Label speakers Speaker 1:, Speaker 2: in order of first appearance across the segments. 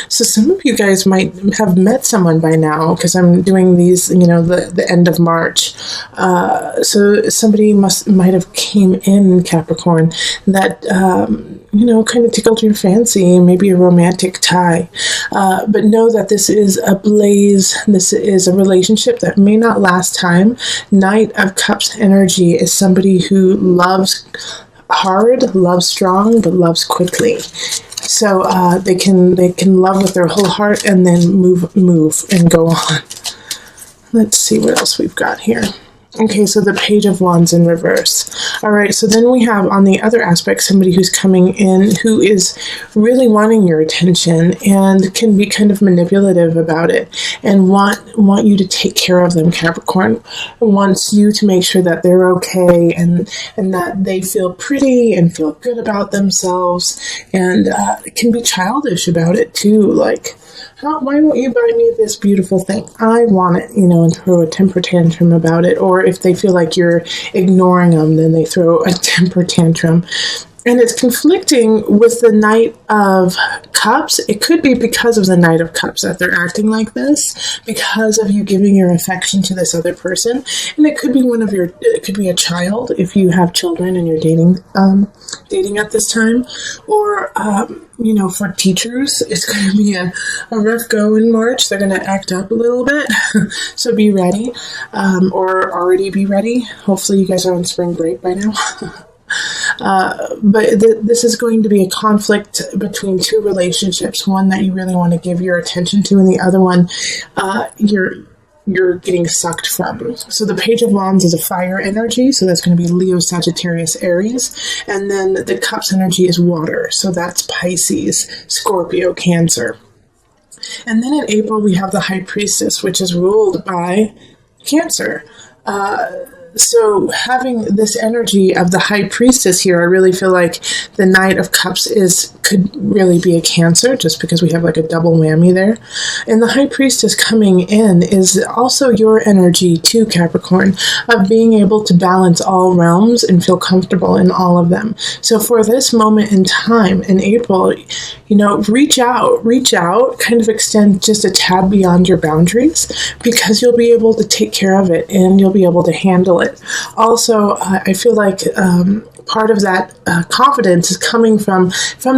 Speaker 1: So some of you guys might have met someone by now, because I'm doing these, the end of March. So somebody might have came in, Capricorn, that, kind of tickled your fancy, maybe a romantic tie. But know that this is a blaze. This is a relationship that may not last time. Knight of Cups energy is somebody who loves hard, loves strong, but loves quickly. So they can love with their whole heart and then move and go on. Let's see what else we've got here. Okay, so the Page of Wands in reverse. All right, so then we have on the other aspect somebody who's coming in who is really wanting your attention and can be kind of manipulative about it and want you to take care of them, Capricorn. Wants you to make sure that they're okay and that they feel pretty and feel good about themselves, and can be childish about it too, like, why won't you buy me this beautiful thing? I want it, and throw a temper tantrum about it. Or if they feel like you're ignoring them, then they throw a temper tantrum. And it's conflicting with the Knight of Cups. It could be because of the Knight of Cups that they're acting like this, because of you giving your affection to this other person. And it could be it could be a child if you have children and you're dating at this time. Or, for teachers, it's going to be a rough go in March. They're going to act up a little bit. So be ready, or already be ready. Hopefully you guys are on spring break by now. But this is going to be a conflict between two relationships, one that you really want to give your attention to, and the other one you're getting sucked from. So the Page of Wands is a fire energy, so that's going to be Leo, Sagittarius, Aries, and then the Cups energy is water, so that's Pisces, Scorpio, Cancer. And then in April we have the High Priestess, which is ruled by Cancer. So having this energy of the High Priestess here, I really feel like the Knight of Cups could really be a Cancer, just because we have like a double whammy there. And the High Priestess coming in is also your energy too, Capricorn, of being able to balance all realms and feel comfortable in all of them. So for this moment in time in April, reach out, kind of extend just a tad beyond your boundaries, because you'll be able to take care of it and you'll be able to handle it. Also, I feel like part of that confidence is coming from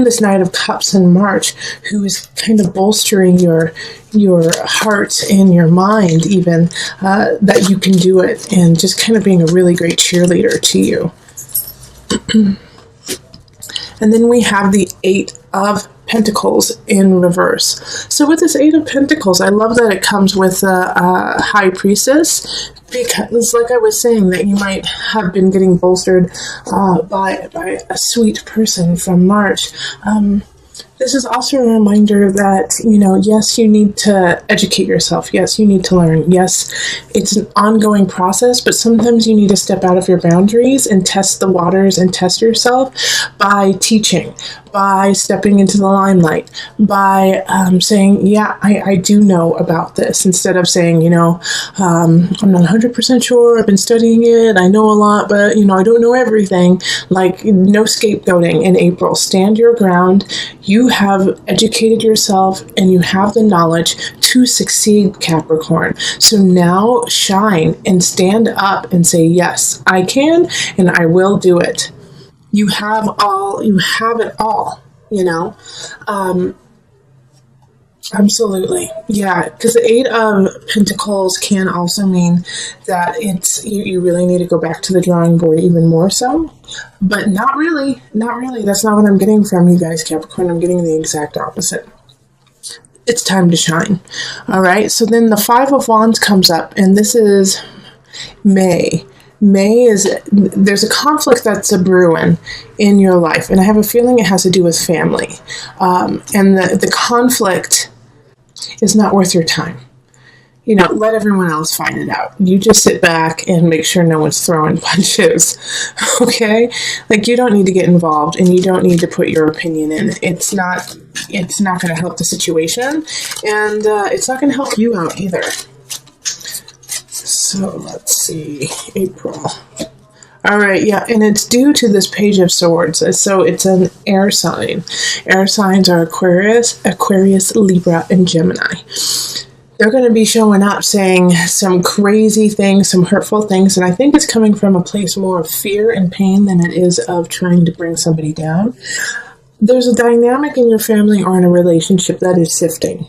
Speaker 1: this Knight of Cups in March, who is kind of bolstering your heart and your mind, even that you can do it, and just kind of being a really great cheerleader to you. And then we have the Eight of Pentacles in reverse. So with this Eight of Pentacles, I love that it comes with a High Priestess, because like I was saying, that you might have been getting bolstered by a sweet person from March. This is also a reminder that, yes, you need to educate yourself. Yes, you need to learn. Yes, it's an ongoing process, but sometimes you need to step out of your boundaries and test the waters and test yourself by teaching, by stepping into the limelight, by saying, yeah, I do know about this, instead of saying, I'm not 100% sure, I've been studying it, I know a lot, but, I don't know everything. Like, no scapegoating in April. Stand your ground. You have educated yourself and you have the knowledge to succeed, Capricorn. So now shine and stand up and say, yes, I can and I will do it. You have it all, absolutely. Yeah, because the Eight of Pentacles can also mean that you really need to go back to the drawing board even more so. But not really. That's not what I'm getting from you guys, Capricorn. I'm getting the exact opposite. It's time to shine. All right, so then the Five of Wands comes up, and this is May. There's a conflict that's a brewing in your life, and I have a feeling it has to do with family. And the conflict is not worth your time. Let everyone else find it out. You just sit back and make sure no one's throwing punches, okay? Like, you don't need to get involved, and you don't need to put your opinion in. It's not going to help the situation, and it's not going to help you out either. So let's see, April. All right, yeah, and it's due to this Page of Swords. So it's an air sign. Air signs are Aquarius, Libra, and Gemini. They're going to be showing up saying some crazy things, some hurtful things, and I think it's coming from a place more of fear and pain than it is of trying to bring somebody down. There's a dynamic in your family or in a relationship that is shifting.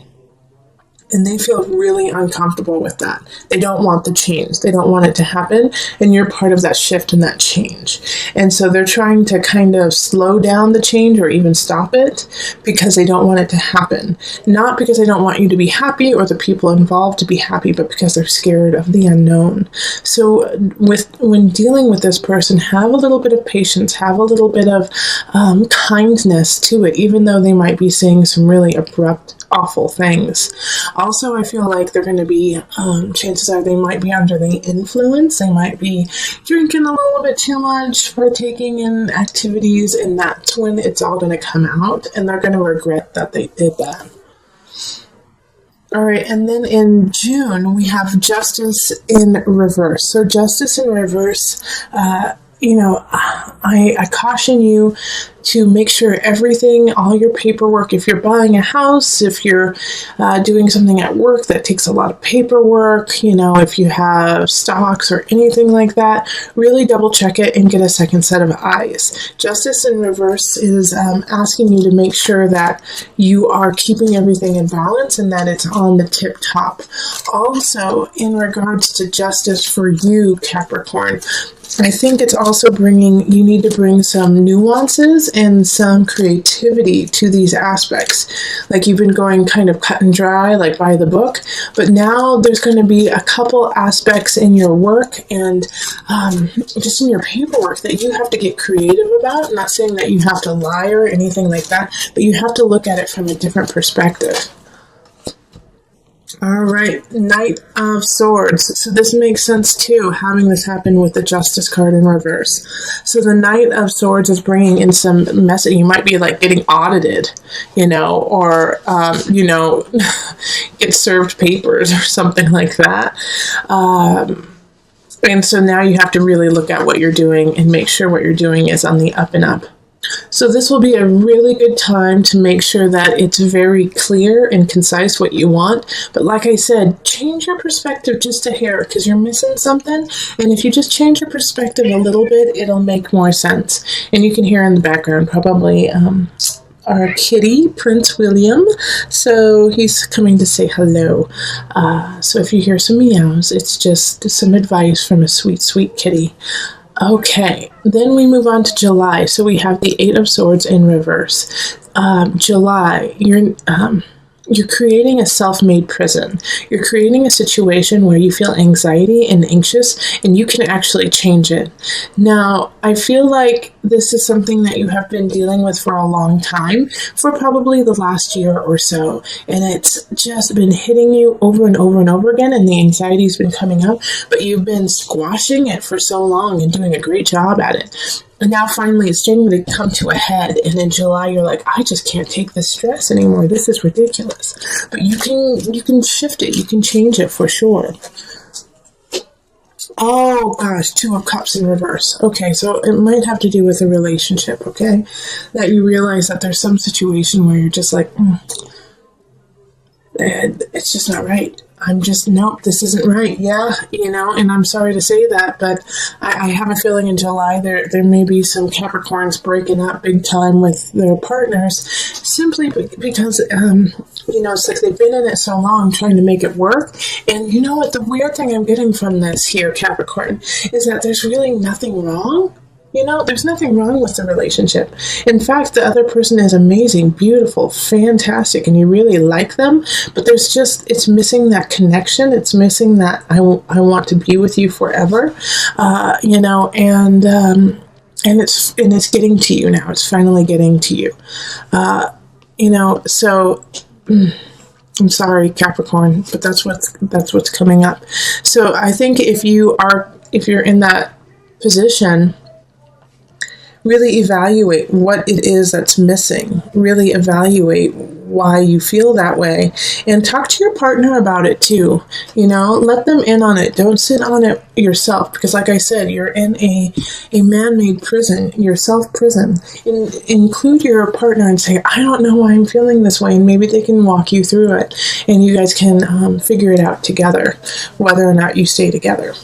Speaker 1: And they feel really uncomfortable with that. They don't want the change. They don't want it to happen. And you're part of that shift and that change. And so they're trying to kind of slow down the change or even stop it because they don't want it to happen. Not because they don't want you to be happy or the people involved to be happy, but because they're scared of the unknown. So when dealing with this person, have a little bit of patience, have a little bit of kindness to it, even though they might be saying some really abrupt, awful things. Also, I feel like they're going to be, chances are they might be under the influence. They might be drinking a little bit too much, partaking in activities, and that's when it's all going to come out, and they're going to regret that they did that. All right, and then in June, we have Justice in reverse. So Justice in reverse, I caution you to make sure everything, all your paperwork, if you're buying a house, if you're doing something at work that takes a lot of paperwork, if you have stocks or anything like that, really double check it and get a second set of eyes. Justice in reverse is asking you to make sure that you are keeping everything in balance and that it's on the tip top. Also, in regards to justice for you, Capricorn, I think it's also you need to bring some nuances and some creativity to these aspects. Like you've been going kind of cut and dry, like by the book, but now there's going to be a couple aspects in your work and just in your paperwork that you have to get creative about. I'm not saying that you have to lie or anything like that, but you have to look at it from a different perspective. All right, Knight of Swords. So this makes sense too, having this happen with the Justice card in reverse. So the Knight of Swords is bringing in some message. You might be like getting audited, or, get served papers or something like that. And so now you have to really look at what you're doing and make sure what you're doing is on the up and up. So this will be a really good time to make sure that it's very clear and concise what you want. But like I said, change your perspective just a hair because you're missing something. And if you just change your perspective a little bit, it'll make more sense. And you can hear in the background probably our kitty, Prince William. So he's coming to say hello. So if you hear some meows, it's just some advice from a sweet, sweet kitty. Okay, then we move on to July. So we have the Eight of Swords in reverse. July, you're creating a self-made prison. You're creating a situation where you feel anxiety and anxious, and you can actually change it. Now, I feel like this is something that you have been dealing with for a long time, for probably the last year or so, and it's just been hitting you over and over and over again, and the anxiety's been coming up, but you've been squashing it for so long and doing a great job at it. And now finally it's starting to come to a head. And in July, you're like, I just can't take this stress anymore. This is ridiculous. But you can shift it. You can change it for sure. Oh gosh, Two of Cups in reverse. Okay, so it might have to do with a relationship, okay? That you realize that there's some situation where you're just like, it's just not right. Nope, this isn't right. Yeah, and I'm sorry to say that, but I have a feeling in July there may be some Capricorns breaking up big time with their partners simply because, it's like they've been in it so long trying to make it work. And you know what? The weird thing I'm getting from this here, Capricorn, is that there's really nothing wrong. There's nothing wrong with the relationship. In fact, the other person is amazing, beautiful, fantastic, and you really like them, but it's missing that connection. It's missing that I want to be with you forever, and it's getting to you now. It's finally getting to you, so I'm sorry, Capricorn, but that's what's coming up. So I think if you're in that position really evaluate what it is that's missing. Really evaluate why you feel that way, and talk to your partner about it too. Let them in on it. Don't sit on it yourself, because like I said, you're in a man-made prison, your self-prison. Include your partner and say, I don't know why I'm feeling this way, and maybe they can walk you through it, and you guys can figure it out together, whether or not you stay together.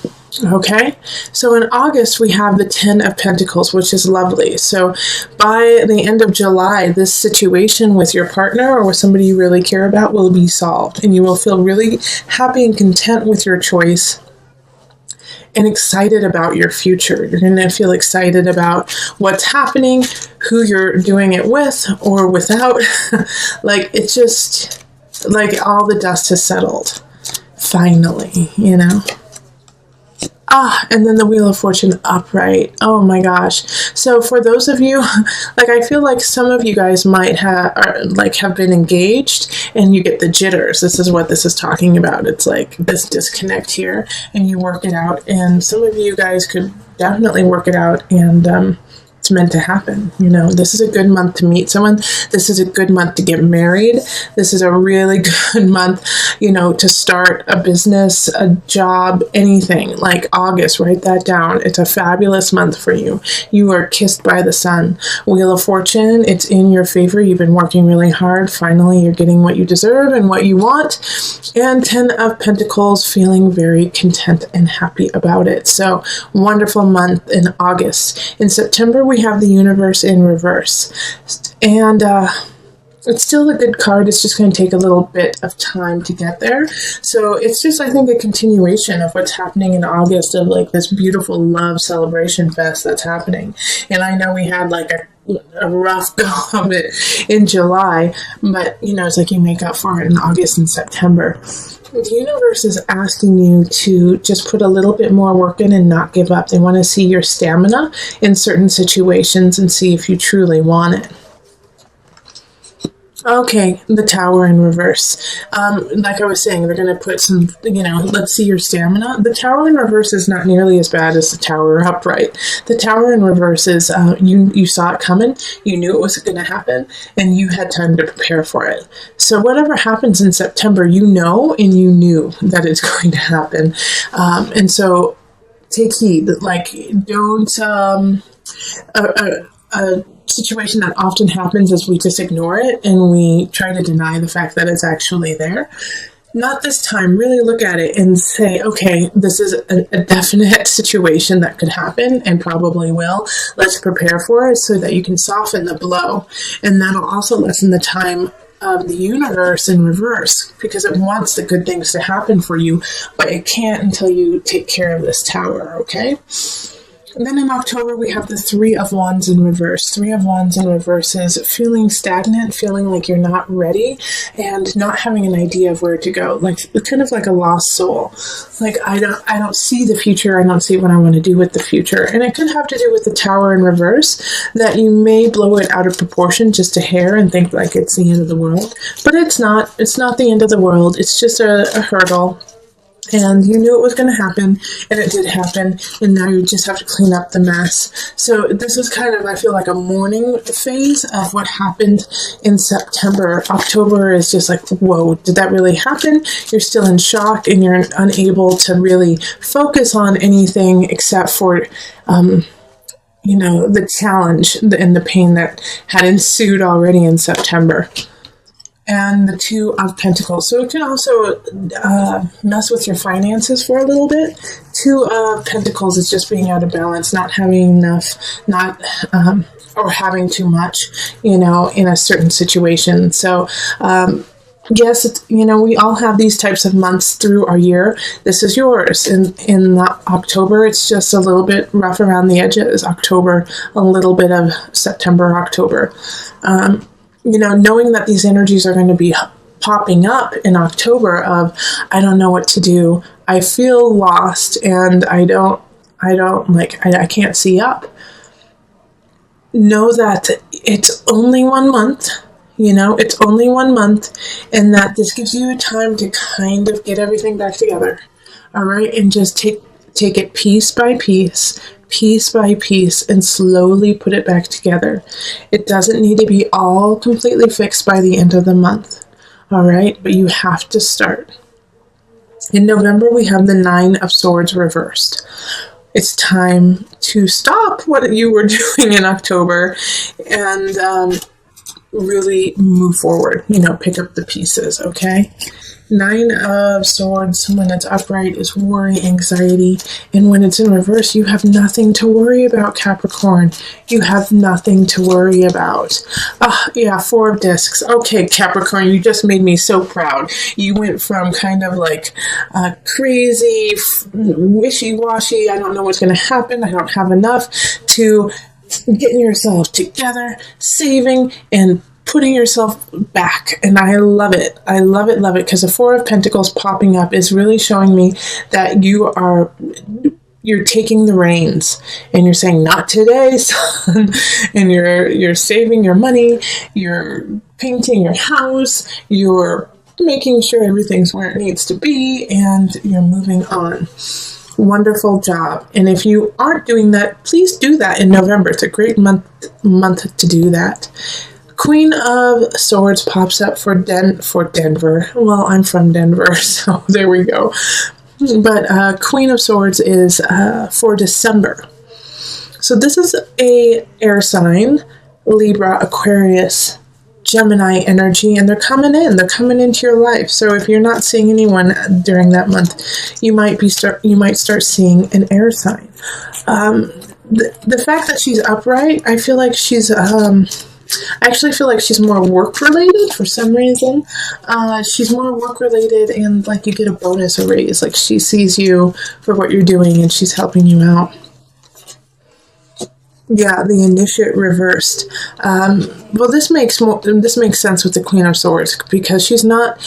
Speaker 1: Okay, so in August, we have the 10 of Pentacles, which is lovely. So by the end of July, this situation with your partner or with somebody you really care about will be solved, and you will feel really happy and content with your choice and excited about your future. You're going to feel excited about what's happening, who you're doing it with or without. Like, it's just like all the dust has settled. Finally, and then the Wheel of Fortune upright. Oh my gosh. So for those of you, like, I feel like some of you guys might have been engaged and you get the jitters. This is what this is talking about. It's like this disconnect here, and you work it out. And some of you guys could definitely work it out, and it's meant to happen. This is a good month to meet someone. This is a good month to get married. This is a really good month, to start a business, a job, anything. Like August, write that down. It's a fabulous month for you. You are kissed by the sun. Wheel of Fortune, it's in your favor. You've been working really hard. Finally, you're getting what you deserve and what you want. And 10 of Pentacles, feeling very content and happy about it. So wonderful month in August. In September, we have the Universe in reverse, and it's still a good card. It's just going to take a little bit of time to get there. So it's just, I think, a continuation of what's happening in August, of like this beautiful love celebration fest that's happening. And I know we had like a rough go of it in July, but it's like you make up for it in August and September. The universe is asking you to just put a little bit more work in and not give up. They want to see your stamina in certain situations and see if you truly want it. Okay, the Tower in reverse. Like I was saying, they're going to put some, let's see your stamina. The Tower in reverse is not nearly as bad as the Tower upright. The Tower in reverse is, you saw it coming, you knew it was going to happen, and you had time to prepare for it. So whatever happens in September, and you knew that it's going to happen. And so take heed. Like, don't, a situation that often happens is we just ignore it and we try to deny the fact that it's actually there. Not this time. Really look at it and say, okay, this is a definite situation that could happen and probably will. Let's prepare for it so that you can soften the blow. And that'll also lessen the time of the universe in reverse, because it wants the good things to happen for you, but it can't until you take care of this tower, okay? And then in October, we have the Three of Wands in reverse. Three of Wands in reverse is feeling stagnant, feeling like you're not ready, and not having an idea of where to go. Like, kind of like a lost soul. Like, I don't see the future. I don't see what I want to do with the future. And it could have to do with the Tower in reverse, that you may blow it out of proportion just a hair and think like it's the end of the world. But it's not. It's not the end of the world. It's just a hurdle. And you knew it was going to happen, and it did happen, and now you just have to clean up the mess. So this is kind of, I feel like, a mourning phase of what happened in September. October is just like, whoa, did that really happen? You're still in shock, and you're unable to really focus on anything except for, the challenge and the pain that had ensued already in September. And the Two of Pentacles. So it can also mess with your finances for a little bit. Two of Pentacles is just being out of balance, not having enough, or having too much, in a certain situation. So, yes, it's, we all have these types of months through our year. This is yours. In October, it's just a little bit rough around the edges. October, a little bit of September, October. Knowing that these energies are going to be popping up in October of, I don't know what to do. I feel lost, and I can't see up. Know that it's only 1 month, it's only 1 month, and that this gives you a time to kind of get everything back together. All right. And just take it piece by piece, piece by piece and slowly put it back together. It doesn't need to be all completely fixed by the end of the month. All right, but you have to start. In November, we have the Nine of Swords reversed. It's time to stop what you were doing in October and really move forward, pick up the pieces, okay? Nine of Swords, when it's upright, is worry, anxiety, and when it's in reverse, you have nothing to worry about, Capricorn. You have nothing to worry about. Yeah, Four of Discs. Okay, Capricorn, you just made me so proud. You went from kind of like crazy, wishy-washy, I don't know what's going to happen, I don't have enough, to getting yourself together, saving, and putting yourself back. And I love it. I love it, because the Four of Pentacles popping up is really showing me that you're taking the reins and you're saying, not today, son. And you're saving your money, you're painting your house, you're making sure everything's where it needs to be, and you're moving on. Wonderful job. And if you aren't doing that, please do that in November. It's a great month to do that. Queen of Swords pops up for Denver. Well, I'm from Denver, so there we go. But Queen of Swords is for December. So this is a air sign, Libra, Aquarius, Gemini energy, and they're coming into your life. So if you're not seeing anyone during that month, you might start seeing an air sign. The fact that she's upright, I feel like she's I actually feel like she's more work related for some reason. She's more work related, and like you get a bonus, a raise. Like she sees you for what you're doing and she's helping you out. Yeah, the Initiate reversed. Well, this makes sense with the Queen of Swords, because she's not,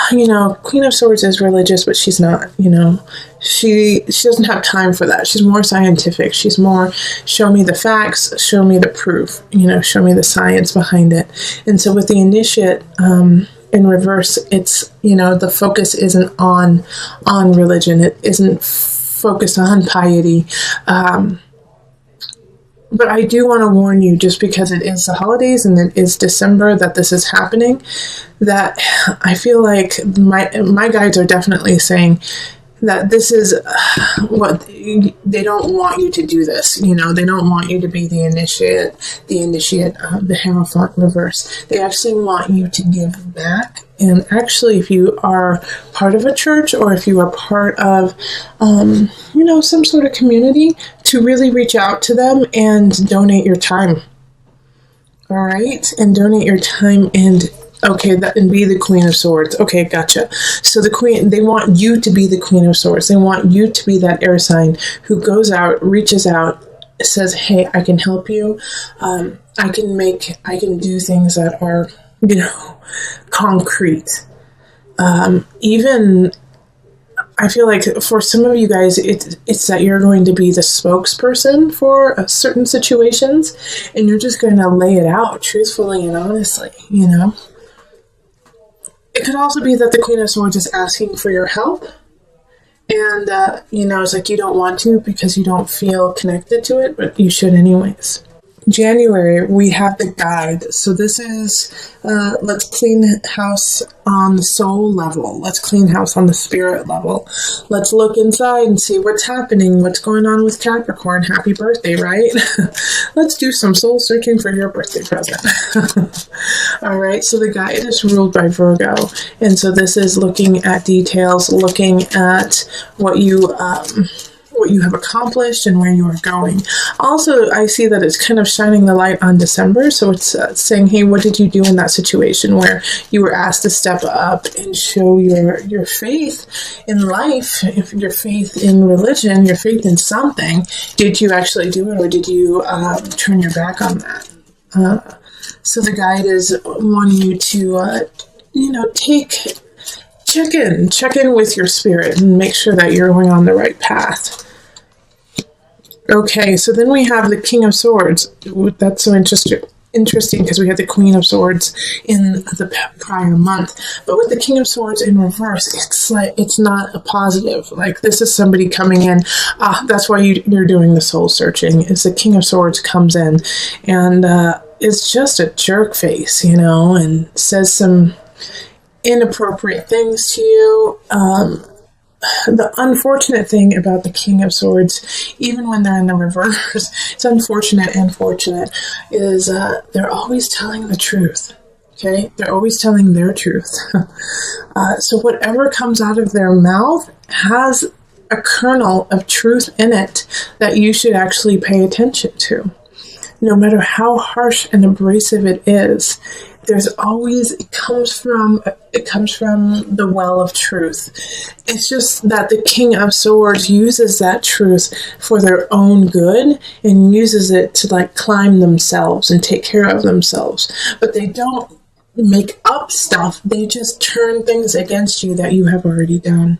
Speaker 1: Queen of Swords is religious, but she's not, she doesn't have time for that. She's more scientific. She's more, show me the facts, show me the proof, show me the science behind it. And so with the Initiate, in reverse, it's, the focus isn't on religion. It isn't focused on piety. But I do want to warn you, just because it is the holidays and it is December that this is happening, that I feel like my guides are definitely saying that this is what they don't want you to do this. They don't want you to be the initiate, the Hierophant reverse. They actually want you to give back. And actually, if you are part of a church, or if you are part of, some sort of community, to really reach out to them and donate your time. All right? And donate your time and be the Queen of Swords. Okay, gotcha. So they want you to be the Queen of Swords. They want you to be that air sign who goes out, reaches out, says, hey, I can help you. I can do things that are, concrete. Even, I feel like for some of you guys, it's that you're going to be the spokesperson for certain situations, and you're just going to lay it out truthfully and honestly, It could also be that the Queen of Swords is asking for your help, and, it's like you don't want to because you don't feel connected to it, but you should anyways. January, we have the guide. So this is, let's clean house on the soul level. Let's clean house on the spirit level. Let's look inside and see what's happening, what's going on with Capricorn. Happy birthday, right? Let's do some soul searching for your birthday present. All right, so the guide is ruled by Virgo. And so this is looking at details, looking at what you have accomplished and where you are going. Also, I see that it's kind of shining the light on December. So it's saying, hey, what did you do in that situation where you were asked to step up and show your faith in life, if your faith in religion, your faith in something? Did you actually do it, or did you turn your back on that? So the guide is wanting you to, check in with your spirit and make sure that you're going on the right path. Okay, so then we have the King of Swords. That's so interesting because we had the Queen of Swords in the prior month, but with the King of Swords in reverse, it's like it's not a positive. Like this is somebody coming in. That's why you're doing the soul searching. Is the King of Swords comes in, and it's just a jerk face, and says some inappropriate things to you. The unfortunate thing about the King of Swords, even when they're in the reverse, it's unfortunate and fortunate, is they're always telling the truth. Okay? They're always telling their truth. So whatever comes out of their mouth has a kernel of truth in it that you should actually pay attention to. No matter how harsh and abrasive it is, there's always, it comes from the well of truth. It's just that the King of Swords uses that truth for their own good and uses it to like climb themselves and take care of themselves. But they don't make up stuff. They just turn things against you that you have already done.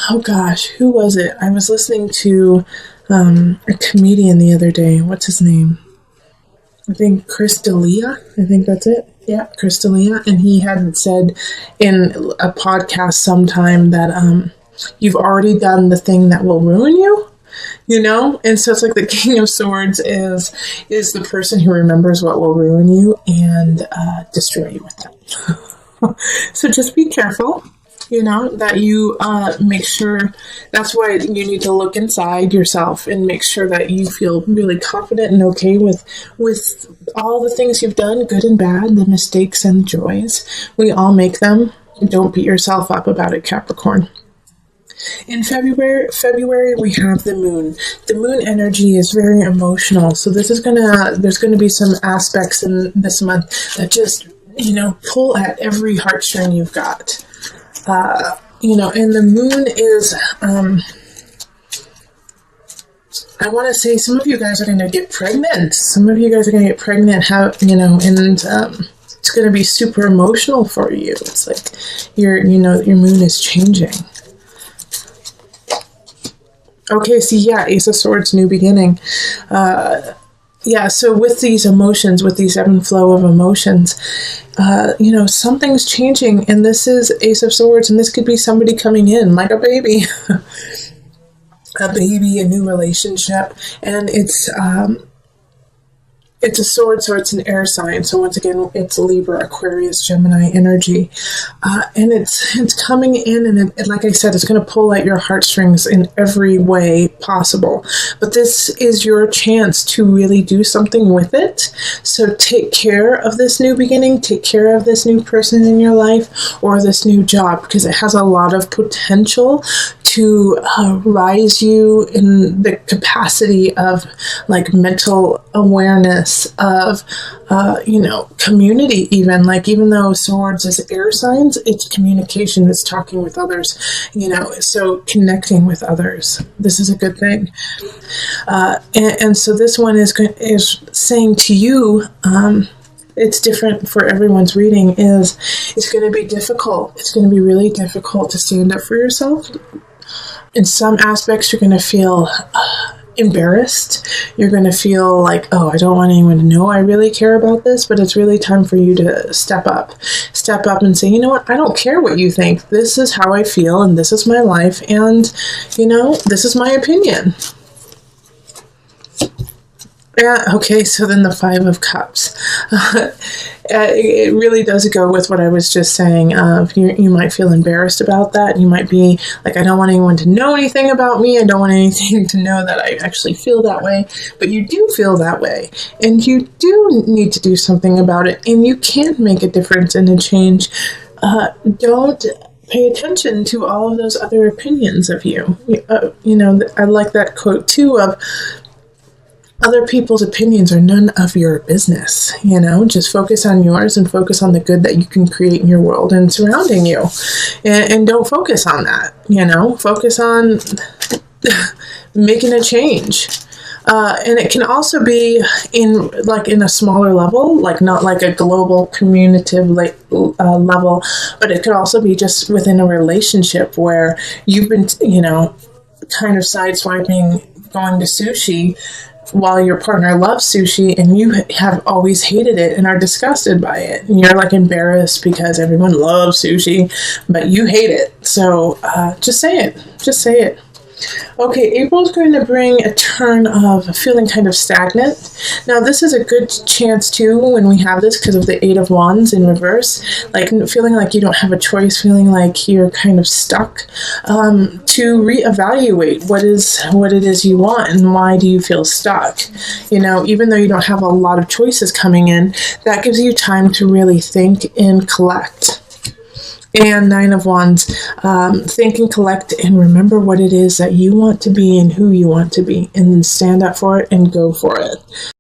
Speaker 1: Oh gosh, who was it? I was listening to a comedian the other day. What's his name? I think Chris D'Elia. I think that's it. Yeah, Chris D'Elia. And he had said in a podcast sometime that you've already done the thing that will ruin you, And so it's like the King of Swords is the person who remembers what will ruin you and destroy you with that. So just be careful. That you make sure. That's why you need to look inside yourself and make sure that you feel really confident and okay with all the things you've done, good and bad, the mistakes and joys. We all make them. Don't beat yourself up about it, Capricorn. In February, we have the moon. The moon energy is very emotional. So there's gonna be some aspects in this month that just, pull at every heartstring you've got. And the moon is, I want to say some of you guys are going to get pregnant. Some of you guys are going to get pregnant, and it's going to be super emotional for you. It's like your moon is changing. Okay, Ace of Swords, new beginning. So with these emotions, with these ebb and flow of emotions, something's changing, and this is Ace of Swords, and this could be somebody coming in like a baby, a new relationship, and it's a sword, so it's an air sign. So once again, it's Libra, Aquarius, Gemini energy. And it's coming in, and like I said, it's going to pull at your heartstrings in every way possible. But this is your chance to really do something with it. So take care of this new beginning, take care of this new person in your life, or this new job, because it has a lot of potential to rise you in the capacity of like mental awareness of community, even though Swords is air signs, it's communication, it's talking with others, so connecting with others. This is a good thing. And so this one is saying to you, it's different for everyone's reading, it's going to be difficult. It's going to be really difficult to stand up for yourself. In some aspects, you're going to feel embarrassed. You're going to feel like, oh, I don't want anyone to know I really care about this, but it's really time for you to step up and say, you know what, I don't care what you think. This is how I feel, and this is my life, and, this is my opinion. Yeah, okay, so then the Five of Cups. It really does go with what I was just saying. You might feel embarrassed about that. You might be like, I don't want anyone to know anything about me. I don't want anything to know that I actually feel that way. But you do feel that way. And you do need to do something about it. And you can make a difference and a change. Don't pay attention to all of those other opinions of you. I like that quote too of, other people's opinions are none of your business, just focus on yours and focus on the good that you can create in your world and surrounding you. And don't focus on that, focus on making a change. And it can also be in a smaller level, like not like a global communicative level, but it could also be just within a relationship where you've been, kind of sideswiping going to sushi while your partner loves sushi and you have always hated it and are disgusted by it. And you're like embarrassed because everyone loves sushi, but you hate it. So just say it. Just say it. Okay, April's going to bring a turn of feeling kind of stagnant. Now, this is a good chance too when we have this because of the Eight of Wands in reverse, like feeling like you don't have a choice, feeling like you're kind of stuck, to reevaluate what it is you want and why do you feel stuck. You know, even though you don't have a lot of choices coming in, that gives you time to really think and collect. And Nine of Wands, think and collect and remember what it is that you want to be and who you want to be, and stand up for it and go for it.